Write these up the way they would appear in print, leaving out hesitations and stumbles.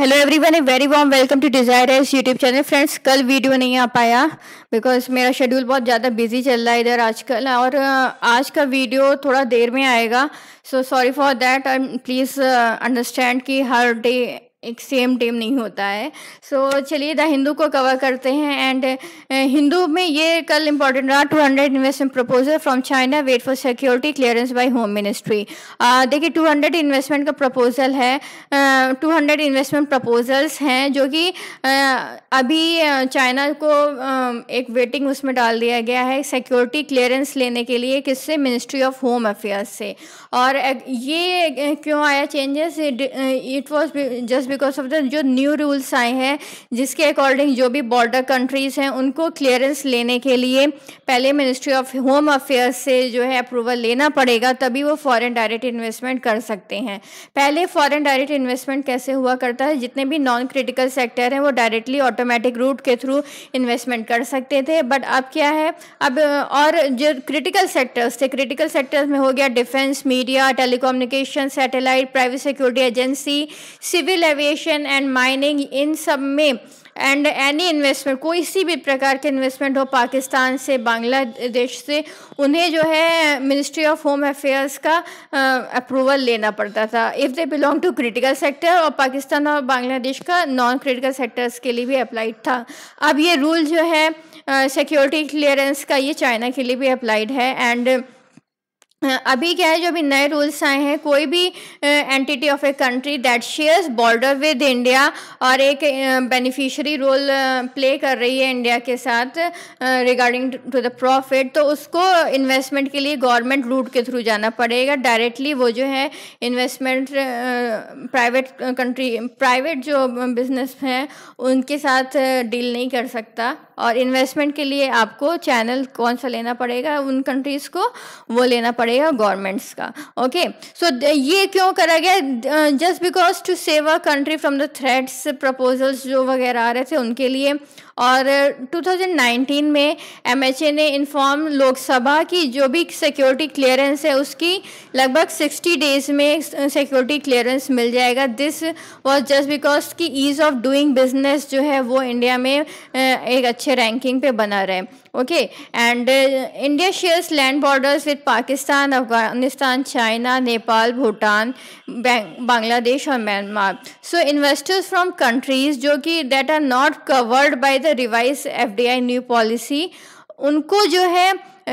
Hello everyone, a very warm welcome to desires YouTube channel. Friends, कल video नहीं आ पाया बिकॉज मेरा शेड्यूल बहुत ज़्यादा बिजी चल रहा है इधर आजकल, और आज का वीडियो थोड़ा देर में आएगा। So sorry for that, and please understand कि हर डे एक सेम टाइम नहीं होता है। सो चलिए द हिंदू को कवर करते हैं। एंड हिंदू में ये कल इंपॉर्टेंट रहा, 200 investment proposal from China wait for security clearance by home ministry. देखिए 200 इन्वेस्टमेंट का प्रपोजल है, 200 इन्वेस्टमेंट प्रपोजल्स हैं जो कि अभी चाइना को एक वेटिंग उसमें डाल दिया गया है सिक्योरिटी क्लियरेंस लेने के लिए। किससे? मिनिस्ट्री ऑफ होम अफेयर्स से। और ये क्यों आया changes? It was just because of the जो न्यू रूल्स आए हैं जिसके अकॉर्डिंग जो भी बॉर्डर कंट्रीज़ हैं उनको क्लियरेंस लेने के लिए पहले मिनिस्ट्री ऑफ होम अफेयर्स से जो है अप्रूवल लेना पड़ेगा, तभी वो फॉरेन डायरेक्ट इन्वेस्टमेंट कर सकते हैं। पहले फॉरेन डायरेक्ट इन्वेस्टमेंट कैसे हुआ करता है? जितने भी नॉन क्रिटिकल सेक्टर हैं वो डायरेक्टली ऑटोमेटिक रूट के थ्रू इन्वेस्टमेंट कर सकते थे। बट अब क्या है, अब और जो क्रिटिकल सेक्टर्स थे, क्रिटिकल सेक्टर्स में हो गया defence, media, telecommunication, satellite, private security agency, civil aviation and mining, इन सब में एंड एनी इन्वेस्टमेंट, कोई सी भी प्रकार के इन्वेस्टमेंट हो पाकिस्तान से, बांग्लादेश से, उन्हें जो है मिनिस्ट्री ऑफ होम अफेयर्स का अप्रूवल लेना पड़ता था if they belong to critical sector. और पाकिस्तान और बांग्लादेश का नॉन क्रिटिकल सेक्टर्स के लिए भी अप्लाइड था। अब ये रूल जो है सिक्योरिटी क्लियरेंस का, ये चाइना के लिए भी अप्लाइड है। एंड अभी क्या है, जो अभी नए रूल्स आए हैं, कोई भी entity of a country that shares border with India और एक बेनिफिशियरी रोल प्ले कर रही है इंडिया के साथ रिगार्डिंग टू द प्रॉफिट, तो उसको इन्वेस्टमेंट के लिए गवर्नमेंट रूट के थ्रू जाना पड़ेगा। डायरेक्टली वो जो है इन्वेस्टमेंट प्राइवेट जो बिजनेस हैं उनके साथ डील नहीं कर सकता। और इन्वेस्टमेंट के लिए आपको चैनल कौन सा लेना पड़ेगा? उन कंट्रीज़ को वो लेना पड़ेगा गवर्नमेंट्स का। ओके, सो ये क्यों करा गया? Just because to save a country from the threats, proposals जो वगैरह आ रहे थे उनके लिए। और 2019 में एमएचए ने इन्फॉर्म लोकसभा की जो भी सिक्योरिटी क्लियरेंस है उसकी लगभग 60 डेज में सिक्योरिटी क्लियरेंस मिल जाएगा। दिस वाज जस्ट बिकॉज की ईज़ ऑफ डूइंग बिजनेस जो है वो इंडिया में एक अच्छे रैंकिंग पे बना रहे। Okay, and India shares land borders with Pakistan, Afghanistan, China, Nepal, Bhutan, Bangladesh और Myanmar. So investors from countries जो कि that are not covered by the revise FDI new policy, उनको जो है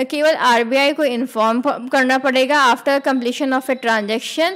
केवल आरबीआई को इन्फॉर्म करना पड़ेगा after completion of a transaction,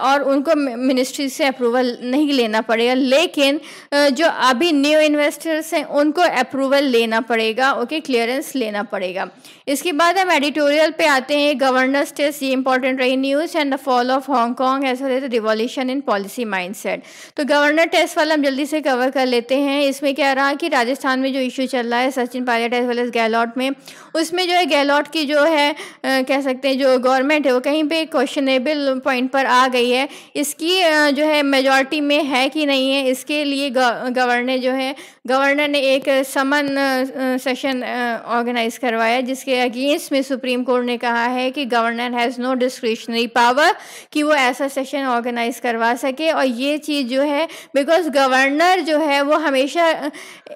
और उनको मिनिस्ट्री से अप्रूवल नहीं लेना पड़ेगा। लेकिन जो अभी न्यू इन्वेस्टर्स हैं उनको अप्रूवल लेना पड़ेगा, ओके, क्लियरेंस लेना पड़ेगा। इसके बाद हम एडिटोरियल पे आते हैं। गवर्नर्स टेस्ट, ये इंपॉर्टेंट रही news. And the fall of Hong Kong as well as the revolution in policy mindset. तो गवर्नर टेस्ट वाला हम जल्दी से कवर कर लेते हैं। इसमें क्या रहा कि राजस्थान में जो इशू चल रहा है Sachin Pilot as well as Gehlot में, उसमें जो है गहलोत की जो है कह सकते हैं जो गवर्नमेंट है वो कहीं पे क्वेश्चनेबल पॉइंट पर आ गई है। इसकी जो है मेजॉरिटी में है कि नहीं है, इसके लिए गवर्नर ने एक समन सेशन ऑर्गेनाइज करवाया जिसके अगेंस्ट में सुप्रीम कोर्ट ने कहा है कि governor has no discretionary power कि वो ऐसा सेशन ऑर्गेनाइज करवा सके। और ये चीज़ जो है बिकॉज गवर्नर जो है वो हमेशा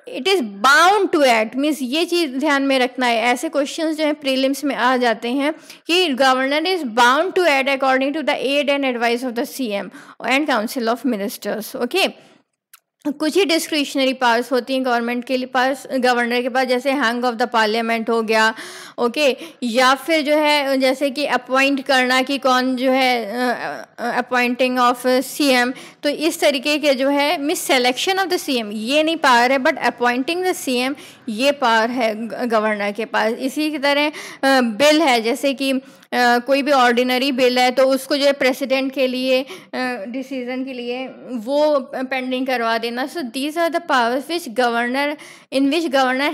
it is bound to act, means ये चीज़ ध्यान में रखना है। ऐसे क्वेश्चंस जो है प्रीलिम्स में आ जाते हैं कि governor is bound to act according to the aid and advice of the CM and council of ministers. Okay, कुछ ही डिस्क्रिशनरी पावर्स होती हैं गवर्नमेंट के पास, गवर्नर के पास, जैसे हैंग ऑफ द पार्लियामेंट हो गया, ओके, या फिर जो है जैसे कि अपॉइंट करना कि कौन जो है अपॉइंटिंग ऑफ सीएम, तो इस तरीके के जो है miss selection of the CM ये नहीं पावर है, बट अपॉइंटिंग द सीएम ये पावर है गवर्नर के पास। इसी की तरह बिल है, जैसे कि कोई भी ऑर्डिनरी बिल है तो उसको जो है प्रेसिडेंट के लिए डिसीजन के लिए वो पेंडिंग करवा देना। So these are the powers which governor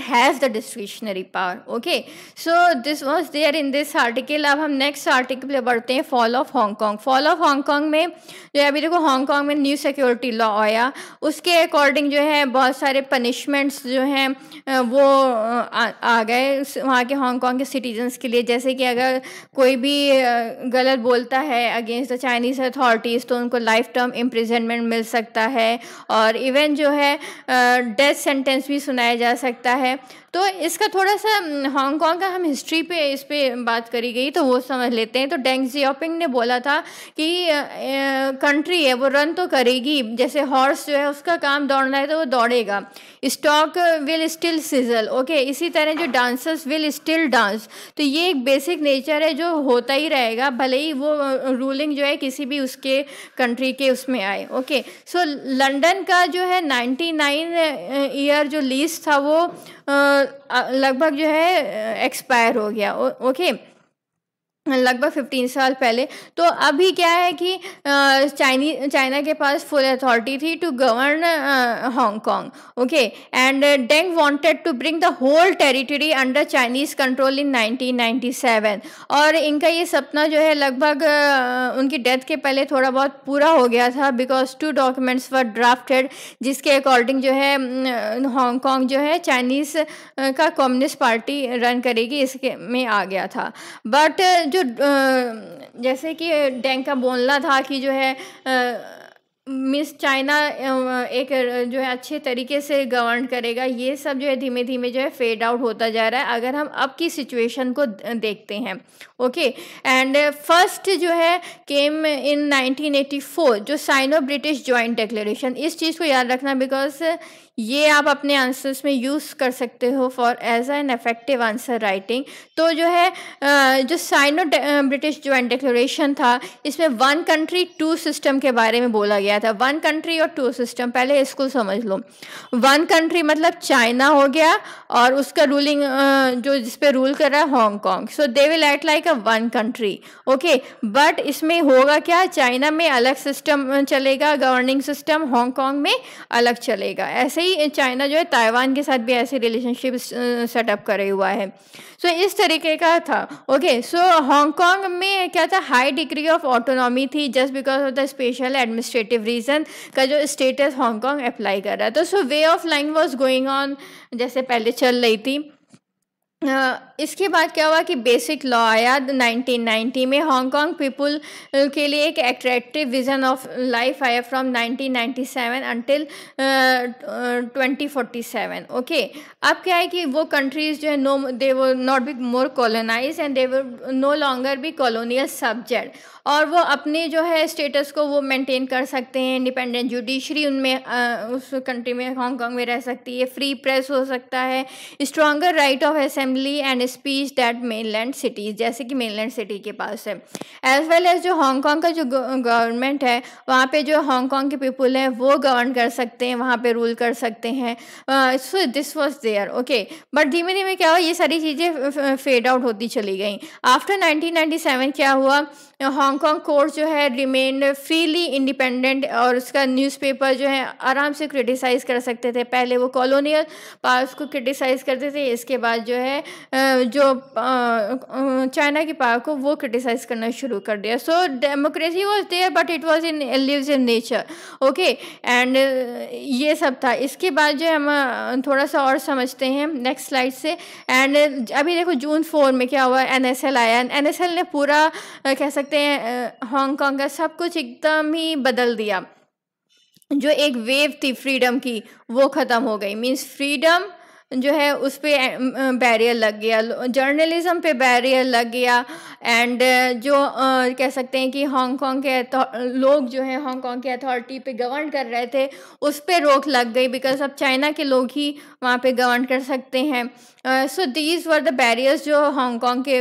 has the discretionary power. Okay, so this was there in this article. अब हम नेक्स्ट आर्टिकल पे बढ़ते हैं, fall of Hong Kong. Fall of Hong Kong में जो है अभी देखो हांगकांग में न्यू सिक्योरिटी लॉ आया, उसके अकॉर्डिंग जो है बहुत सारे पनिशमेंट्स जो हैं वो आ गए वहाँ के हांगकांग के सिटीजन्स के लिए। जैसे कि अगर कोई भी गलत बोलता है अगेंस्ट द चाइनीज़ अथॉरिटीज़ तो उनको लाइफ टर्म इम्प्रिजनमेंट मिल सकता है, और इवन जो है डेथ सेंटेंस भी सुनाया जा सकता है। तो इसका थोड़ा सा हांगकांग का हम हिस्ट्री पे इस पे बात करी गई तो वो समझ लेते हैं। तो डेंग जियाओपिंग ने बोला था कि कंट्री है वो रन तो करेगी, जैसे हॉर्स जो है उसका काम दौड़ना है तो वो दौड़ेगा, stock will still sizzle, okay, इसी तरह जो डांसर्स विल स्टिल डांस। तो ये एक बेसिक नेचर है जो होता ही रहेगा, भले ही वो रूलिंग जो है किसी भी उसके कंट्री के उसमें आए, ओके। सो लंदन का जो है 99 ईयर जो लीज था वो लगभग जो है एक्सपायर हो गया, ओके, लगभग 15 साल पहले। तो अभी क्या है कि चाइना के पास फुल अथॉरिटी थी to govern Hong Kong, okay, and Deng wanted to bring the whole territory under Chinese control in 1997, और इनका ये सपना जो है लगभग उनकी डेथ के पहले थोड़ा बहुत पूरा हो गया था, बिकॉज 2 डॉक्यूमेंट्स वर ड्राफ्टेड जिसके अकॉर्डिंग जो है हांगकांग जो है चाइनीज़ का कम्युनिस्ट पार्टी रन करेगी, इसके में आ गया था। बट जो जैसे कि डेंग का बोलना था कि जो है मिस चाइना एक जो है अच्छे तरीके से गवर्न करेगा, ये सब जो है धीमे धीमे जो है फेड आउट होता जा रहा है अगर हम अब की सिचुएशन को देखते हैं, ओके। एंड फर्स्ट जो है केम इन 1984 जो साइनो ब्रिटिश जॉइंट डिक्लेरेशन, इस चीज़ को याद रखना बिकॉज ये आप अपने आंसर्स में यूज़ कर सकते हो for as an effective answer writing. तो जो है जो साइनो ब्रिटिश जॉइंट डिक्लेरेशन था इसमें 1 कंट्री 2 सिस्टम के बारे में बोला गया था। 1 कंट्री और 2 सिस्टम, पहले इसको समझ लो। 1 कंट्री मतलब चाइना हो गया और उसका रूलिंग जो जिस पे रूल कर रहा है Hong Kong, so they will act like a 1 country, okay. But इसमें होगा क्या, चाइना में अलग सिस्टम चलेगा गवर्निंग सिस्टम, हांगकांग में अलग चलेगा। ऐसे ही चाइना जो है ताइवान के साथ भी ऐसे रिलेशनशिप सेटअप करे हुआ है। सो इस तरीके का था, ओके। सो हांगकांग में क्या था, हाई डिग्री ऑफ ऑटोनॉमी थी just because of the special administrative region का जो स्टेटस हांगकांग अप्लाई कर रहा था। So way of life was going on जैसे पहले चल रही थी। इसके बाद क्या हुआ कि बेसिक लॉ आया 1990 में। हांगकांग पीपल के लिए एक अट्रैक्टिव विजन ऑफ लाइफ आया फ्रॉम 1997 अंटिल 2047, ओके। अब क्या है कि वो कंट्रीज जो है no they will not be more colonize and they will no longer be colonial subject, और वो अपने जो है स्टेटस को वो मेंटेन कर सकते हैं। इंडिपेंडेंट जुडिशरी उनमें उस कंट्री में हांगकांग में रह सकती है, फ्री प्रेस हो सकता है, stronger right of assembly and speech that mainland cities, जैसे कि मेनलैंड सिटी के पास है। एज वेल एज जो हांगकांग का जो गवर्नमेंट है वहाँ पे जो हांगकांग के पीपल हैं वो गवर्न कर सकते हैं, वहाँ पे रूल कर सकते हैं। So this was there, okay. But धीमे धीमे क्या हुआ, ये सारी चीज़ें फेड आउट होती चली गई। आफ्टर 1997 क्या हुआ, हांगकांग कोर्ट जो है रिमेन्ड फ्रीली इंडिपेंडेंट, और उसका न्यूज़पेपर जो है आराम से क्रिटिसाइज़ कर सकते थे। पहले वो कॉलोनियल पावर्स को क्रिटिसाइज़ करते थे, इसके बाद जो है जो चाइना की पावर को वो क्रिटिसाइज़ करना शुरू कर दिया। So democracy was there but it was in lives in nature, okay. And ये सब था। इसके बाद जो हम थोड़ा सा और समझते हैं नेक्स्ट स्लाइड से। एंड अभी देखो जून 4 में क्या हुआ, NSL आया। NSL ने पूरा कह सकते हैं हांगकांग का सब कुछ एकदम ही बदल दिया। जो एक वेव थी फ्रीडम की वो ख़त्म हो गई, मीन्स फ्रीडम जो है उस पर बैरियर लग गया, जर्नलिज्म पे बैरियर लग गया। एंड जो कह सकते हैं कि हांगकांग के लोग जो है हांगकांग के अथॉरिटी पे गवर्न कर रहे थे उस पर रोक लग गई, बिकॉज अब चाइना के लोग ही वहाँ पे गवर्न कर सकते हैं। So these were the barriers जो हांगकांग के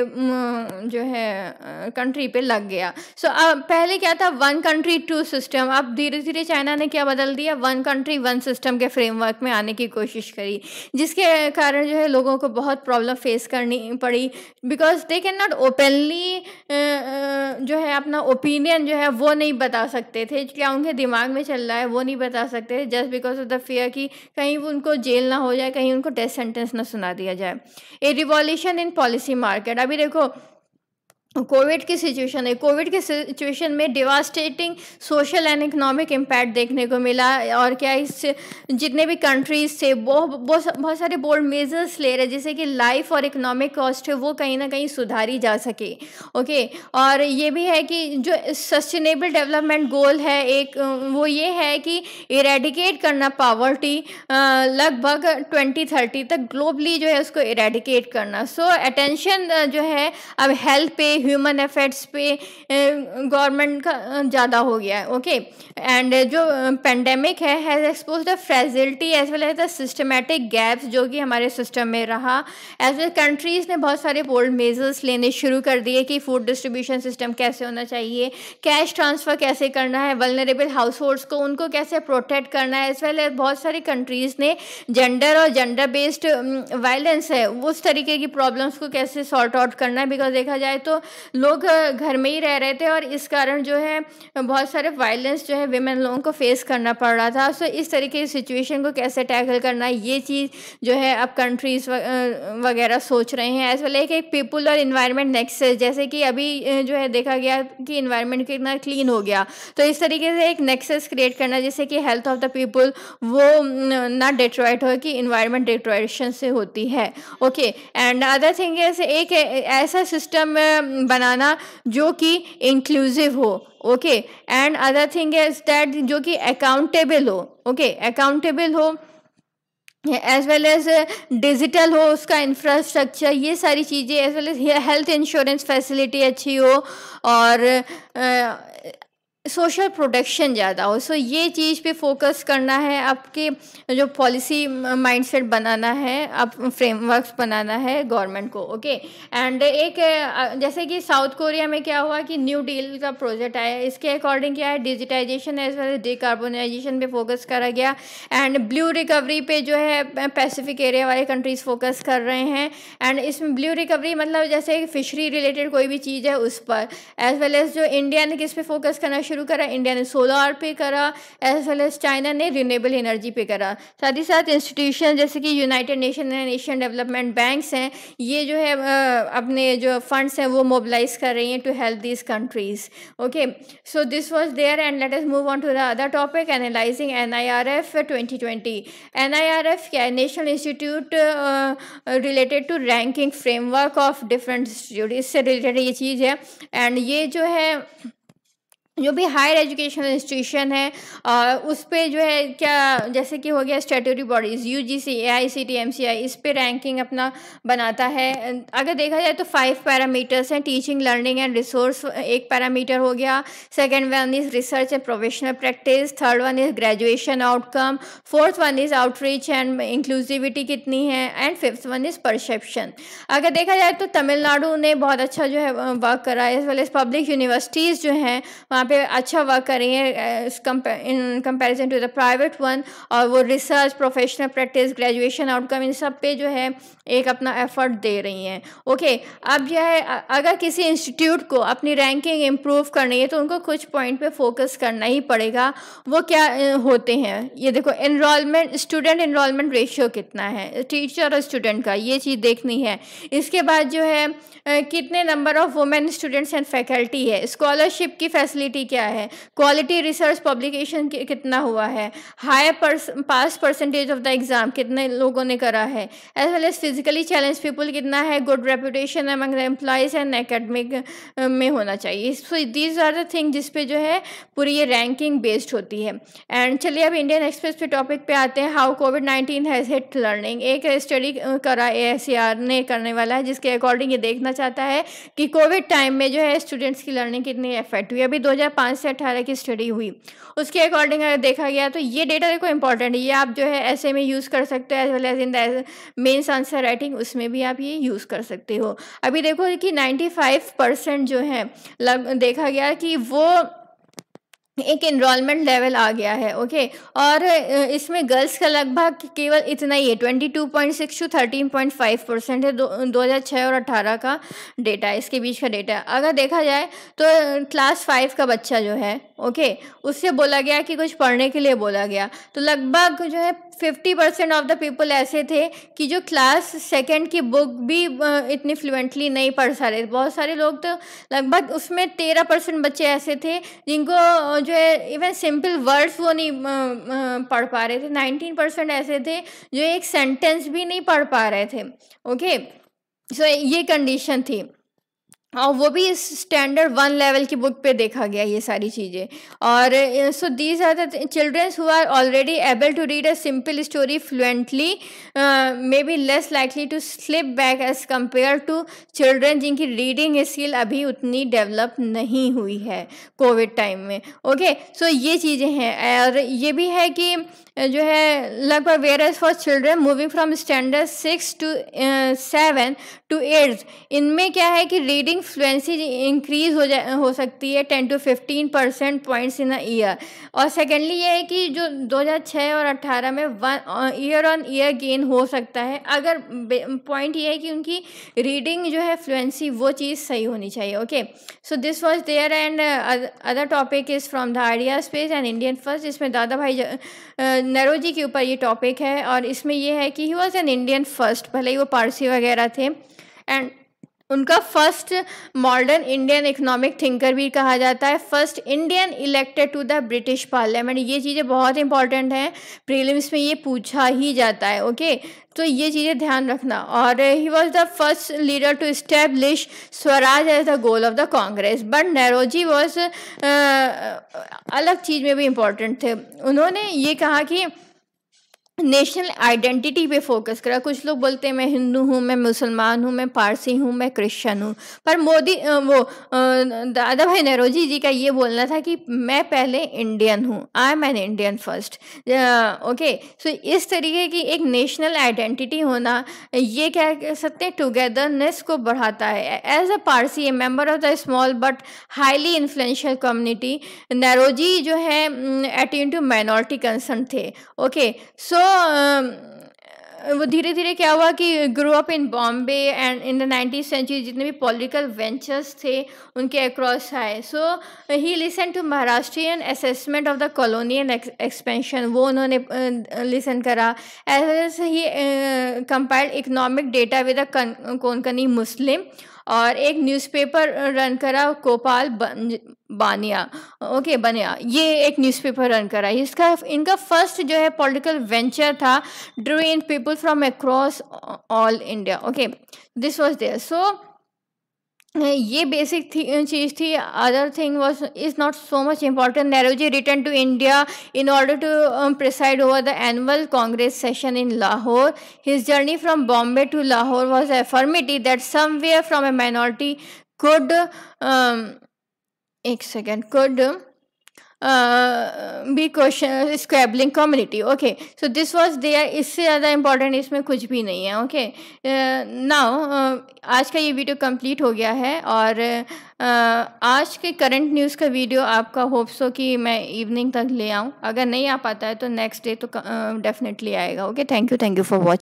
जो है कंट्री पे लग गया। सो पहले क्या था, 1 कंट्री 2 सिस्टम, अब धीरे धीरे चाइना ने क्या बदल दिया, 1 कंट्री 1 सिस्टम के फ्रेमवर्क में आने की कोशिश करी, जिसके कारण जो है लोगों को बहुत प्रॉब्लम फेस करनी पड़ी, because they can not openly जो है अपना ओपिनियन जो है वो नहीं बता सकते थे, क्या उनके दिमाग में चल रहा है वो नहीं बता सकते थे, just because of the fear कि कहीं उनको जेल ना हो जाए, कहीं उनको डेथ सेंटेंस ना सुना दिया जाए। ए रिवॉल्यूशन इन पॉलिसी मार्केट, अभी देखो कोविड की सिचुएशन है, कोविड के सिचुएशन में devastating social and economic impact देखने को मिला। और क्या इस जितने भी कंट्रीज थे बहुत सारे बोल्ड मेजर्स ले रहे जिससे कि लाइफ और इकोनॉमिक कॉस्ट है वो कहीं ना कहीं सुधारी जा सके। ओके, और ये भी है कि जो सस्टेनेबल डेवलपमेंट गोल है एक, वो ये है कि इरेडिकेट करना पावर्टी लगभग 2030 तक ग्लोबली जो है उसको इरेडिकेट करना। सो अटेंशन जो है अब हेल्थ पे, ह्यूमन एफेक्ट्स पे गवर्नमेंट का ज़्यादा हो गया है। ओके, एंड जो पेंडेमिक है has expose the fragility as well as the systematic gaps जो कि हमारे सिस्टम में रहा। एज वेल कंट्रीज़ ने बहुत सारे बोल्ड मेजर्स लेने शुरू कर दिए कि फूड डिस्ट्रीब्यूशन सिस्टम कैसे होना चाहिए, कैश ट्रांसफ़र कैसे करना है, वल्नरेबल हाउस होल्ड्स को उनको कैसे प्रोटेक्ट करना है। एज वेल एज बहुत सारी कंट्रीज़ ने जेंडर और जेंडर बेस्ड वायलेंस है उस तरीके की प्रॉब्लम्स को कैसे सॉर्ट आउट करना है। बिकॉज देखा जाए तो लोग घर में ही रह रहे थे और इस कारण जो है बहुत सारे वायलेंस जो है विमेन लोगों को फेस करना पड़ रहा था। सो इस तरीके की सिचुएशन को कैसे टैकल करना है ये चीज़ जो है अब कंट्रीज़ वगैरह सोच रहे हैं। एज वेल एक पीपल और इन्वायरमेंट नेक्सस, जैसे कि अभी जो है देखा गया कि इन्वायरमेंट कितना क्लीन हो गया, तो इस तरीके से एक नेक्सस क्रिएट करना जिससे कि हेल्थ ऑफ द पीपल वो ना डिट्रॉइट हो कि इन्वायरमेंट डिट्रॉइशन से होती है। Okay, and other thing is एक ऐसा सिस्टम बनाना जो कि इंक्लूसिव हो। Okay, and other thing is that जो कि अकाउंटेबल हो। ओके, अकाउंटेबल हो एज वेल एज डिजिटल हो उसका इंफ्रास्ट्रक्चर, ये सारी चीज़ें, as well as health insurance facility अच्छी हो और सोशल प्रोटेक्शन ज़्यादा हो। सो ये चीज़ पे फोकस करना है, आपके जो पॉलिसी माइंडसेट बनाना है, आप फ्रेमवर्क्स बनाना है गवर्नमेंट को। ओके, एंड एक जैसे कि साउथ कोरिया में क्या हुआ कि न्यू डील का प्रोजेक्ट आया, इसके अकॉर्डिंग क्या है digitization as well as decarbonization पे फोकस करा गया। एंड ब्लू रिकवरी पे जो है पैसिफिक एरिया वाले कंट्रीज़ फोकस कर रहे हैं। एंड इसमें ब्लू रिकवरी मतलब जैसे फिशरी रिलेटेड कोई भी चीज़ है उस पर, एज वेल एज जो इंडिया ने किस पे फोकस करना शुरू करा, इंडिया ने सोलार पे करा, एज वेल एज चाइना ने रिन्यूएबल एनर्जी पे करा। साथ ही साथ इंस्टीट्यूशन जैसे कि United nation and Asian development banks हैं, ये जो है अपने जो फंड्स हैं वो मोबिलाइज कर रही हैं to help these countries. Okay, so this was there and let us move on to the other topic, analyzing NIRF 2020। NIRF क्या है, national institute related to ranking framework of different institute, इससे related ये चीज़ है। And ये जो है जो भी हायर एजुकेशन इंस्टीट्यूशन है उस पे जो है क्या, जैसे कि हो गया statutory bodies UGC, AICTE, MCI, इस पे रैंकिंग अपना बनाता है। अगर देखा जाए तो 5 पैरामीटर्स हैं, टीचिंग, लर्निंग एंड रिसोर्स एक पैरामीटर हो गया, second one is research and professional practice, third one is graduation outcome, fourth one is outreach and inclusivity कितनी है, and fifth one is perception. अगर देखा जाए तो तमिलनाडु ने बहुत अच्छा जो है वर्क करा है, as well as public universities जो हैं वहाँ पे अच्छा वर्क कर रही है in comparison to the private one, और वो research, professional practice, graduation outcome, इन सब पे जो है एक अपना एफर्ट दे रही हैं। ओके, अब जो है अगर किसी इंस्टीट्यूट को अपनी रैंकिंग इम्प्रूव करनी है तो उनको कुछ पॉइंट पे फोकस करना ही पड़ेगा। वो क्या होते हैं, ये देखो, एनरोलमेंट, स्टूडेंट एनरोलमेंट रेशियो कितना है टीचर और स्टूडेंट का, ये चीज़ देखनी है। इसके बाद जो है कितने number of women students and faculty है, स्कॉलरशिप की फैसिलिटी क्या है, क्वालिटी रिसर्च पब्लिकेशन कितना हुआ है, higher pass percentage of the exam कितने लोगों ने करा है, as well as physically challenge people कितना है, good reputation among the employees and academic में होना चाहिए। So these are the thing जिस पे जो है पूरी ये रैंकिंग बेस्ड होती है। एंड चलिए अब इंडियन एक्सप्रेस पे टॉपिक पे आते हैं, how covid has hit learning. एक स्टडी करा AICR ने करने वाला है जिसके अकॉर्डिंग ये देखना चाहता है कि कोविड टाइम में जो है स्टूडेंट्स की लर्निंग कितनी इफेक्ट हुई। अभी 2005 से 18 की स्टडी हुई, उसके अकॉर्डिंग अगर देखा गया तो ये डेटा देखो इंपॉर्टेंट है, ये आप जो है ऐसे में यूज़ कर सकते हो, as well as in the mains answer writing उसमें भी आप ये यूज़ कर सकते हो। अभी देखो कि 95% जो है देखा गया कि वो एक एनरोलमेंट लेवल आ गया है। ओके, और इसमें गर्ल्स का लगभग केवल इतना ही है, 22.6 टू 13.5% है। 2006 और 18 का डेटा है, इसके बीच का डेटा है। अगर देखा जाए तो क्लास 5 का बच्चा जो है, ओके, उससे बोला गया कि कुछ पढ़ने के लिए बोला गया, तो लगभग जो है 50% ऑफ द पीपल ऐसे थे कि जो क्लास सेकेंड की बुक भी इतनी फ्लुएंटली नहीं पढ़ सा रहे। बहुत सारे लोग तो लगभग उसमें 13% बच्चे ऐसे थे जिनको जो है इवन सिंपल वर्ड्स वो नहीं पढ़ पा रहे थे। 19% ऐसे थे जो एक सेंटेंस भी नहीं पढ़ पा रहे थे। ओके, सो ये कंडीशन थी, और वो भी इस स्टैंडर्ड 1 लेवल की बुक पे देखा गया ये सारी चीज़ें। और so these are the childrens who are already able to read a simple story fluently may be less likely to slip back as compare to children जिनकी रीडिंग स्किल अभी उतनी डेवलप नहीं हुई है कोविड टाइम में। Okay, so ये चीज़ें हैं। और ये भी है कि जो है लगभग whereas for children moving from standard 6 to 7 to 8, इनमें क्या है कि रीडिंग फ्लुएंसी इंक्रीज हो सकती है 10 to 15% points in a year. और सेकेंडली ये है कि जो 2006 और 18 में ईयर ऑन ईयर गेन हो सकता है। अगर पॉइंट ये है कि उनकी रीडिंग जो है फ्लुएंसी वो चीज़ सही होनी चाहिए। Okay, so this was there and other topic is from the idea space and Indian first. इसमें दादा भाई नरोजी के ऊपर ये टॉपिक है, और इसमें ये है कि he was an Indian first, भले ही वो पारसी वगैरह थे, एंड उनका first modern Indian economic thinker भी कहा जाता है, first Indian elected to the British parliament. ये चीज़ें बहुत इंपॉर्टेंट हैं, प्रीलिम्स में ये पूछा ही जाता है। ओके, तो ये चीज़ें ध्यान रखना। और he was the first leader to establish Swaraj as the goal of the Congress. But Naoroji was अलग चीज़ में भी इम्पॉर्टेंट थे। उन्होंने ये कहा कि नेशनल आइडेंटिटी पे फोकस करा। कुछ लोग बोलते हैं मैं हिंदू हूँ, मैं मुसलमान हूँ, मैं पारसी हूँ, मैं क्रिश्चियन हूँ, पर दादा भाई नरोजी जी का ये बोलना था कि मैं पहले इंडियन हूँ, I am an Indian first. Okay, so इस तरीके की एक नेशनल आइडेंटिटी होना, ये क्या कह सकते हैं, टुगेदरनेस को बढ़ाता है। As a Parsi, a member of the small but highly influential community, Naoroji जो है अटेंड टू माइनॉरिटी कंसर्न थे। ओके, सो वो धीरे धीरे क्या हुआ कि grow up in Bombay and in the 19th century जितने भी पॉलिटिकल वेंचर्स थे उनके अक्रॉस आए। So he listen to Maharashtrian assessment of the colonial expansion, वो उन्होंने लिसन करा। As he compiled economic data with अ कोंकणी मुस्लिम, और एक न्यूज़पेपर रन करा कोपाल बानिया। ओके, बनिया, ये एक न्यूज़पेपर रन करा। इनका फर्स्ट जो है पॉलिटिकल वेंचर था drew in people from across all India. Okay, this was there. So ये बेसिक चीज़ थी। Other thing was is not so much important. Naoroji return to India in order to preside over the annual Congress session in Lahore. His journey from Bombay to Lahore was affirmative that somewhere from a minority could एक second could be question scrabbling community. Okay, so this was there. इससे ज़्यादा important इसमें कुछ भी नहीं है। Okay, now आज का ये वीडियो कंप्लीट हो गया है, और आज के करंट न्यूज़ का वीडियो आपका होप्स हो कि मैं इवनिंग तक ले आऊँ। अगर नहीं आ पाता है तो नेक्स्ट डे तो डेफिनेटली आएगा। Okay, thank you for watching.